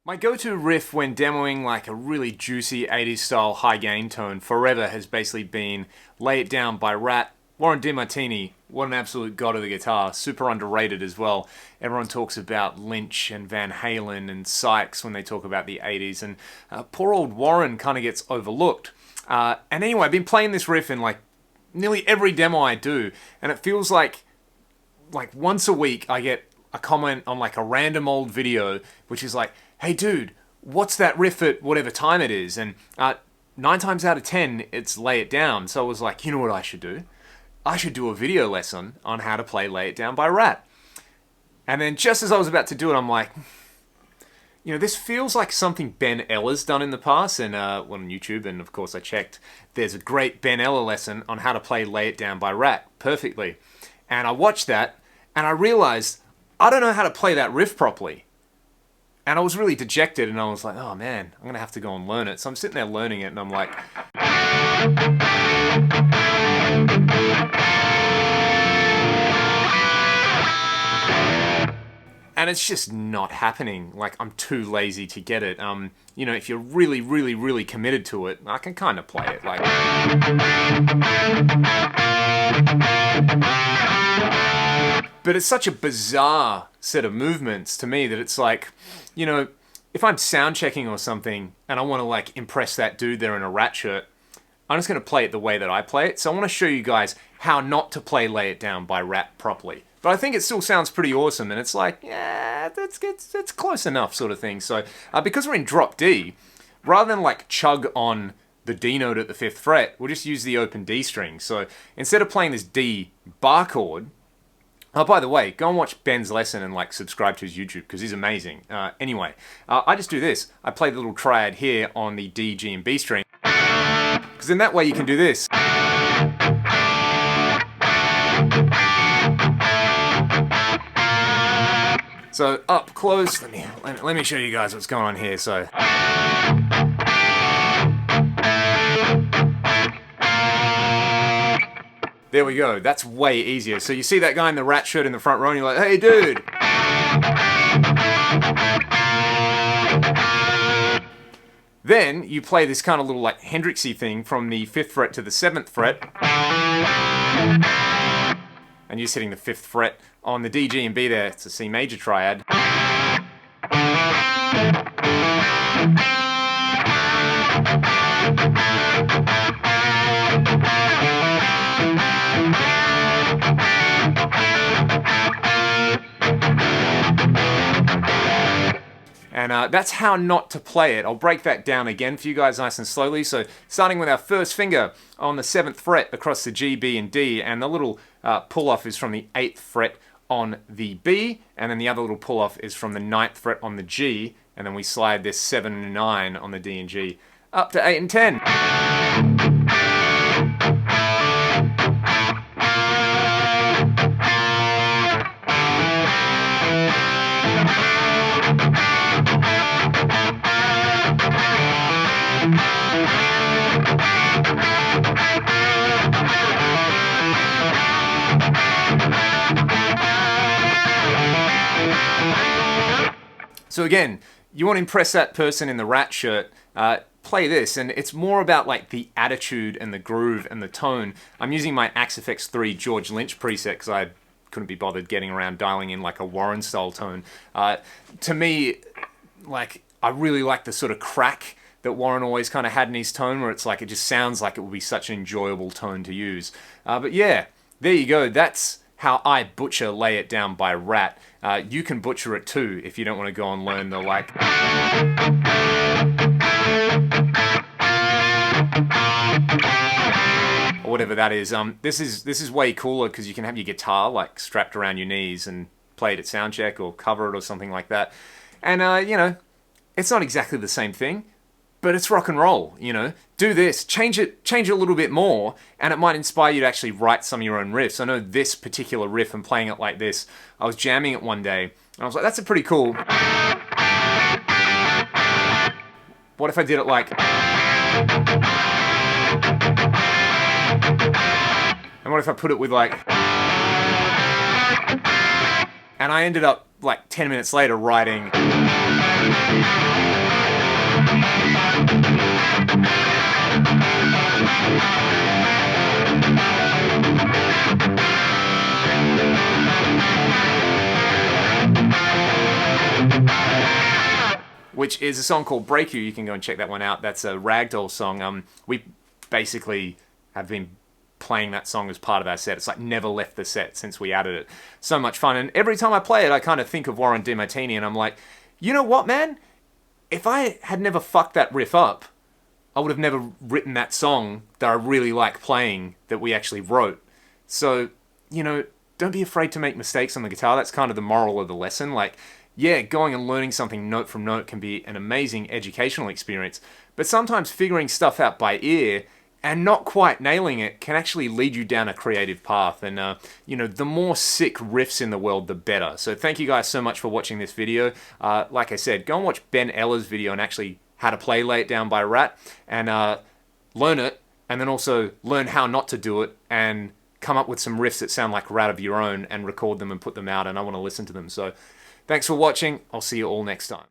My go-to riff when demoing like a really juicy 80s style high gain tone forever has basically been Lay It Down by RATT. Warren DeMartini, what an absolute god of the guitar, super underrated as well. Everyone talks about Lynch and Van Halen and Sykes when they talk about the 80s, and poor old Warren kind of gets overlooked. And anyway, I've been playing this riff in like nearly every demo I do, and it feels like once a week I get a comment on like a random old video which is like, hey dude, what's that riff at whatever time it is? And 9 times out of 10 it's Lay It Down. So I was like, you know what I should do? I should do a video lesson on how to play Lay It Down by RATT. And then just as I was about to do it, I'm like, you know, this feels like something Ben Eller's done in the past, and on YouTube, and of course I checked, there's a great Ben Eller lesson on how to play Lay It Down by RATT perfectly. And I watched that, and I realized I don't know how to play that riff properly. And I was really dejected, and I was like, oh man, I'm going to have to go and learn it. So I'm sitting there learning it, and I'm like... And it's just not happening. Like, I'm too lazy to get it. You know, if you're really, really, really committed to it, I can kind of play it. Like... But it's such a bizarre set of movements to me that it's like, you know, if I'm sound checking or something and I want to like impress that dude there in a RATT shirt, I'm just going to play it the way that I play it. So I want to show you guys how not to play Lay It Down by RATT properly. But I think it still sounds pretty awesome, and it's like, yeah, it's close enough sort of thing. So because we're in drop D, rather than like chug on the D note at the 5th fret, we'll just use the open D string. So instead of playing this D bar chord, oh, by the way, go and watch Ben's lesson and like subscribe to his YouTube because he's amazing. Anyway, I just do this. I play the little triad here on the D, G, and B string. Because in that way you can do this. So up close, let me show you guys what's going on here. So. There we go, that's way easier. So you see that guy in the RATT shirt in the front row and you're like, hey dude! Then you play this kind of little like Hendrixy thing from the 5th fret to the 7th fret. And you're just hitting the 5th fret on the D, G, and B there. It's a C major triad. And that's how not to play it. I'll break that down again for you guys nice and slowly. So starting with our first finger on the 7th fret across the G, B, and D, and the little pull-off is from the 8th fret on the B, and then the other little pull-off is from the 9th fret on the G, and then we slide this 7 and 9 on the D and G up to 8 and 10. So again, you want to impress that person in the RATT shirt, play this, and it's more about like the attitude and the groove and the tone. I'm using my Axe FX 3 George Lynch preset because I couldn't be bothered getting around dialing in like a Warren style tone. To me, like, I really like the sort of crack that Warren always kind of had in his tone, where it's like, it just sounds like it would be such an enjoyable tone to use. But yeah, there you go. That's how I butcher Lay It Down by RATT. You can butcher it too if you don't want to go and learn the like... or whatever that is. This is way cooler because you can have your guitar like strapped around your knees and play it at soundcheck or cover it or something like that. And you know, it's not exactly the same thing, but it's rock and roll, you know. Do this, change it a little bit more, and it might inspire you to actually write some of your own riffs. I know this particular riff and playing it like this, I was jamming it one day, and I was like, that's a pretty cool. What if I did it like... And what if I put it with like... And I ended up like 10 minutes later writing... which is a song called Break You. You can go and check that one out. That's a Ragdoll song. We basically have been playing that song as part of our set. It's like never left the set since we added it. So much fun. And every time I play it, I kind of think of Warren DeMartini, and I'm like, you know what, man? If I had never fucked that riff up, I would have never written that song that I really like playing that we actually wrote. So, you know, don't be afraid to make mistakes on the guitar. That's kind of the moral of the lesson. Like, yeah, going and learning something note from note can be an amazing educational experience, but sometimes figuring stuff out by ear and not quite nailing it can actually lead you down a creative path. And, you know, the more sick riffs in the world, the better. So thank you guys so much for watching this video. Like I said, go and watch Ben Eller's video and actually how to play Lay It Down by RATT, and learn it, and then also learn how not to do it, and come up with some riffs that sound like RATT of your own, and record them and put them out, and I want to listen to them. So thanks for watching. I'll see you all next time.